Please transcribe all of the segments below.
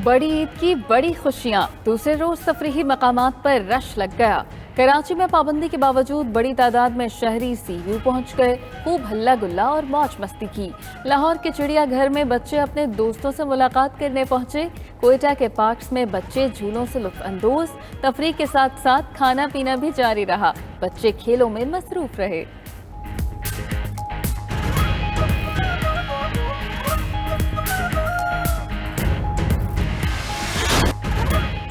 बड़ी ईद की बड़ी खुशियां, दूसरे रोज तफरीही मकामात पर रश लग गया। कराची में पाबंदी के बावजूद बड़ी तादाद में शहरी सी व्यू पहुंच गए, खूब हल्ला गुल्ला और मौज मस्ती की। लाहौर के चिड़िया घर में बच्चे अपने दोस्तों से मुलाकात करने पहुंचे। कोयटा के पार्क्स में बच्चे झूलों से लुत्फ अंदोज, तफरीह के साथ साथ खाना पीना भी जारी रहा। बच्चे खेलों में मसरूफ रहे।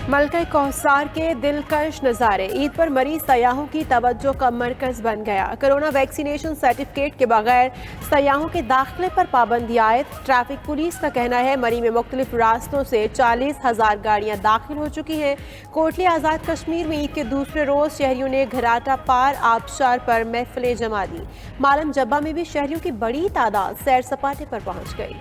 मलका कौसार के दिलकश नज़ारे, ईद पर मरीज सयाहों की तवज्जो का मरकज बन गया। कोरोना वैक्सीनेशन सर्टिफिकेट के बगैर सयाहों के दाखिले पर पाबंदी आयद। ट्रैफिक पुलिस का कहना है मरी में मुख्तलिफ रास्तों से 40,000 गाड़ियां दाखिल हो चुकी हैं। कोटली आज़ाद कश्मीर में ईद के दूसरे रोज शहरियों ने घराटा पार आबशार पर महफिलें जमा दी। मालम जब्बा में भी शहरियों की बड़ी तादाद सैर सपाटे पर पहुंच गई।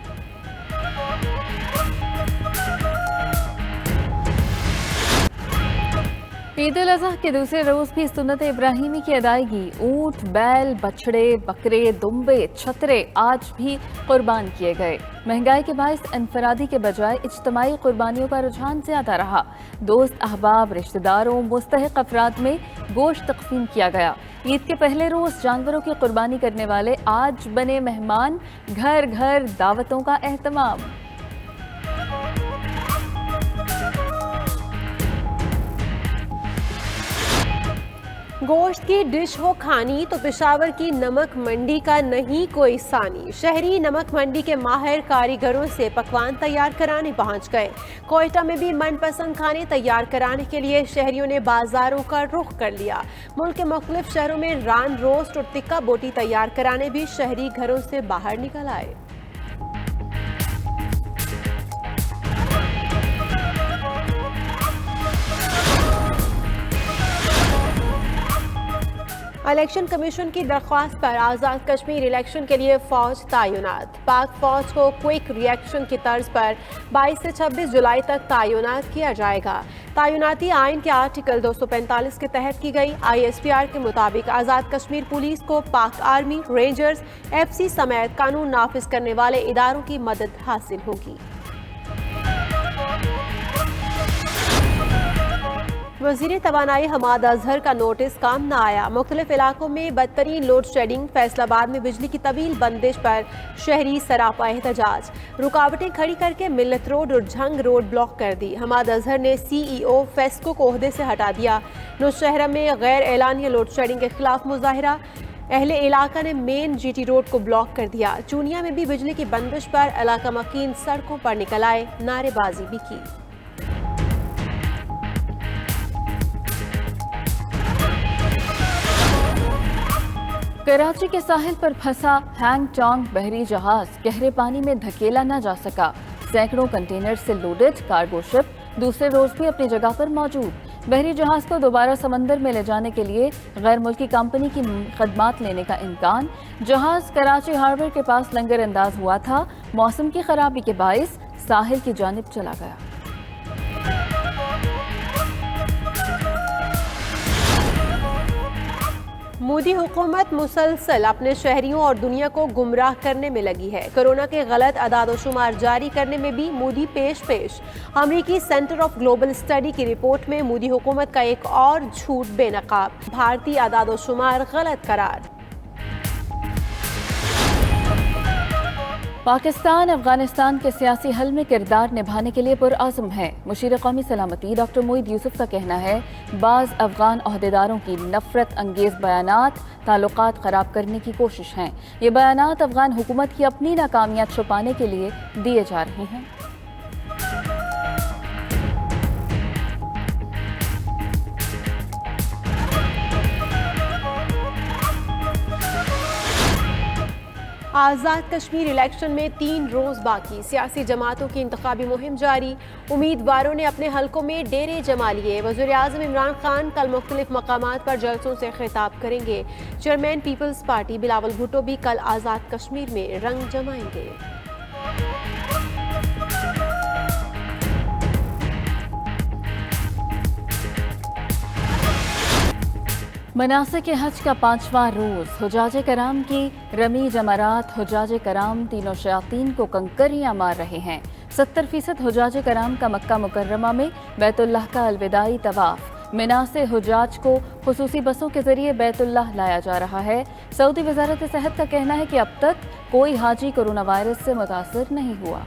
ईद उल अज़हा के दूसरे रोज भी सुन्नत इब्राहिमी की अदायगी। ऊंट, बैल, बछड़े, बकरे, दुम्बे, छतरे आज भी कुर्बान किए गए। महंगाई के बायस इनफरादी के बजाय इज्तमाई कुर्बानियों का रुझान ज्यादा रहा। दोस्त, अहबाब, रिश्तेदारों, मुस्तहिक अफराद में गोश्त तकसीम किया गया। ईद के पहले रोज जानवरों की कुर्बानी करने वाले आज बने मेहमान, घर घर दावतों का एहतमाम। गोश्त की डिश हो खानी तो पेशावर की नमक मंडी का नहीं कोई सानी। शहरी नमक मंडी के माहिर कारीगरों से पकवान तैयार कराने पहुंच गए। कोयटा में भी मनपसंद खाने तैयार कराने के लिए शहरियों ने बाजारों का रुख कर लिया। मुल्क के मुख्तलिफ शहरों में रान रोस्ट और टिक्का बोटी तैयार कराने भी शहरी घरों से बाहर निकल आए। इलेक्शन कमीशन की दरख्वास्त पर आज़ाद कश्मीर इलेक्शन के लिए फौज तैनात। पाक फौज को क्विक रिएक्शन की तर्ज पर 22 से 26 जुलाई तक तैनात किया जाएगा। तैनाती आइन के आर्टिकल 245 के तहत की गई। ISPR के मुताबिक आज़ाद कश्मीर पुलिस को पाक आर्मी, रेंजर्स, FC समेत कानून नाफिज करने वाले इदारों की मदद हासिल होगी। वज़ीर तवानाई हमाद अजहर का नोटिस काम न आया। मुख्तलिफ इलाकों में बदतरीन लोड शेडिंग। फैसलाबाद में बिजली की तवील बंदिश पर शहरी सरापा एहतजाज। रुकावटें खड़ी करके मिल्लत रोड और झंग रोड ब्लॉक कर दी। हमाद अजहर ने CEO फेस्को को ओहदे से हटा दिया। नौशहरा में गैर एलानिया लोड शेडिंग के खिलाफ मुजाहरा। अहले इलाका ने मेन GT रोड को ब्लॉक कर दिया। चूनिया में भी बिजली की बंदिश पर इलाका मकीन सड़कों पर निकल आए, नारेबाजी भी की। कराची के साहिल पर फंसा हैंग टॉन्ग बहरी जहाज गहरे पानी में धकेला न जा सका। सैकड़ों कंटेनर से लोडेड कार्गो शिप दूसरे रोज भी अपनी जगह पर मौजूद। बहरी जहाज को दोबारा समंदर में ले जाने के लिए गैर मुल्की कंपनी की खदमात लेने का इम्कान। जहाज कराची हार्बर के पास लंगर अंदाज हुआ था। मौसम की खराबी के बायस साहिल की जानिब चला गया। मोदी हुकूमत मुसलसल अपने शहरियों और दुनिया को गुमराह करने में लगी है। कोरोना के गलत अदाद-ओ-शुमार जारी करने में भी मोदी पेश। अमेरिकी सेंटर ऑफ ग्लोबल स्टडी की रिपोर्ट में मोदी हुकूमत का एक और झूठ बेनकाब। भारतीय अदाद-ओ-शुमार गलत करार। पाकिस्तान अफगानिस्तान के सियासी हल में किरदार निभाने के लिए पुरआज़म है। मुशीर कौमी सलामती डॉक्टर मोईद यूसुफ का कहना है बाज़ अफगान ओहदेदारों की नफरत अंगेज बयानात ताल्लुकात ख़राब करने की कोशिश हैं। ये बयानात अफगान हुकूमत की अपनी नाकामियाँ छुपाने के लिए दिए जा रहे हैं। आज़ाद कश्मीर इलेक्शन में 3 रोज बाकी। सियासी जमातों की इंतखाबी मुहिम जारी। उम्मीदवारों ने अपने हलकों में डेरे जमा लिए। वज़ीर आज़म इमरान खान कल मुख्तलिफ मकामात पर जलसों से खिताब करेंगे। Chairman people's party Bilawal Bhutto भी कल आज़ाद कश्मीर में रंग जमाएंगे। मनासिक हज का 5वां रोज हुजाज कराम की रमी जमरात हुजाज कराम तीनों शयातीन को कंकरियां मार रहे हैं। 70% हुजाज कराम का मक्का मुकर्रमा में बैतुल्लाह का अलविदाई तवाफ। मिना से हुजाज को खुसूसी बसों के जरिए बैतुल्लाह लाया जा रहा है। सऊदी वजारत सेहत का कहना है कि अब तक कोई हाजी कोरोना वायरस से मुतासर नहीं हुआ।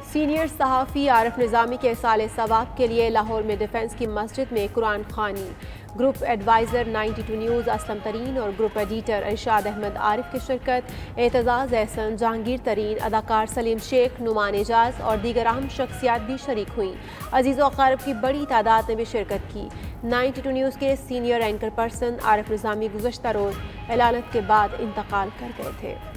सीनियर सहाफ़ी आरिफ निज़ामी के साले सवाब के लिए लाहौर में डिफेंस की मस्जिद में कुरान खानी। ग्रुप एडवाइज़र 92 न्यूज़ असलम तरीन और ग्रुप एडिटर इरशाद अहमद आरिफ की शिरकत, एतजाज़ एहसन, जहांगीर तरीन, अदाकार सलीम शेख, नुमान एजाज और दीगर अहम शख्सियात भी शरीक हुई। अजीज़ व अक़ारिब की बड़ी तादाद ने भी शिरकत की। 92 न्यूज़ के सीनियर एंकर पर्सन आरिफ निज़ामी गुज़श्ता रोज़ इलालत के बाद इंतकाल कर गए थे।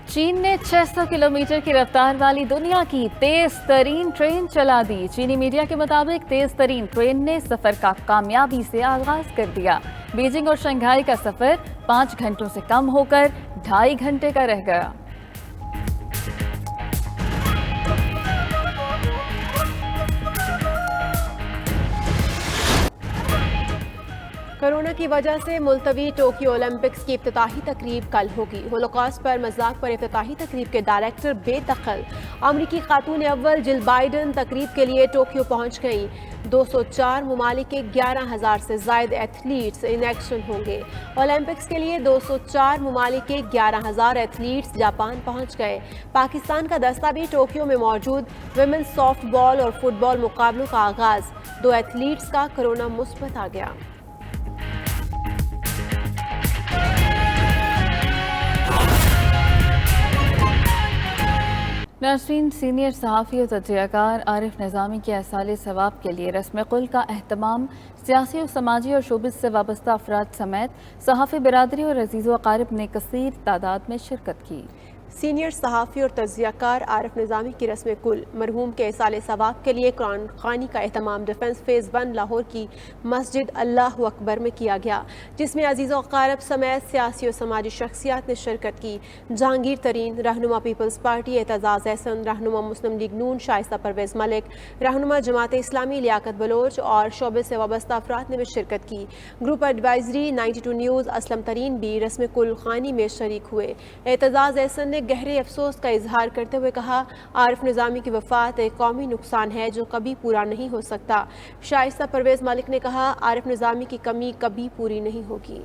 चीन ने 600 किलोमीटर की रफ्तार वाली दुनिया की तेज तरीन ट्रेन चला दी। चीनी मीडिया के मुताबिक तेज तरीन ट्रेन ने सफर का कामयाबी से आगाज कर दिया। बीजिंग और शंघाई का सफर 5 घंटों से कम होकर 2.5 घंटे का रह गया। कोरोना की वजह से मुलतवी टोक्यो ओलंपिक्स की इफ्तिताही तकरीब कल होगी। होलोकॉस्ट पर मजाक पर इफ्तिताही तकरीब के डायरेक्टर बेदखल। अमरीकी खातून अव्वल जिल बाइडन तकरीब के लिए टोक्यो पहुंच गईं। 204 ममालिक के 11,000 से ज़ायद एथलीट्स इन एक्शन होंगे। ओलंपिक्स के लिए 204 ममालिक के 11,000 एथलीट्स जापान पहुंच गए। पाकिस्तान का दस्ता भी टोक्यो में मौजूद। विमेंस सॉफ्ट बॉल और फुटबॉल मुकाबलों का आगाज। 2 एथलीट्स का कोरोना मुस्बत आ गया। नाज़रीन, सीनियर सहाफ़ी और तजज़ियाकार आरिफ निज़ामी के एहसाले सवाब के लिए रस्म कुल का अहतमाम सियासी और समाजी और शोबिस से वाबस्ता अफराद समेत सहाफ़ी बिरादरी और अज़ीज़ व अक़ारिब ने कसीर तादाद में शिरकत की। सीनियर सहाफ़ी और तजज़ियाकार आरिफ निज़ामी की रस्म कुल मरहूम के एहसाले सवाब के लिए कुरान खानी का एहतमाम डिफेंस फेज़ 1 लाहौर की मस्जिद अल्लाहु अकबर में किया गया, जिसमें अज़ीज़ व अक़ारिब समेत सियासी और समाजी शख्सियात ने शिरकत की। जहांगीर तरीन, रहनुमा पीपल्स पार्टी एतजाज़ एहसन, रहनुमा मुस्लिम लीग नून शाइस्ता परवेज़ मलिक, रहनुमा जमात इस्लामी लियाकत बलोच और शोबे से वाबस्ता अफराद ने भी शिरकत की। ग्रुप एडवाइजरी 92 न्यूज़ असलम तरीन भी रस्म कुल खानी में शरीक हुए। एतजाज़ एहसन ने गहरे अफसोस का इजहार करते हुए कहा, आरिफ निज़ामी की वफ़ात एक कौमी नुकसान है जो कभी पूरा नहीं हो सकता। शाइस्ता परवेज़ मलिक ने कहा, आरिफ निज़ामी की कमी कभी पूरी नहीं होगी।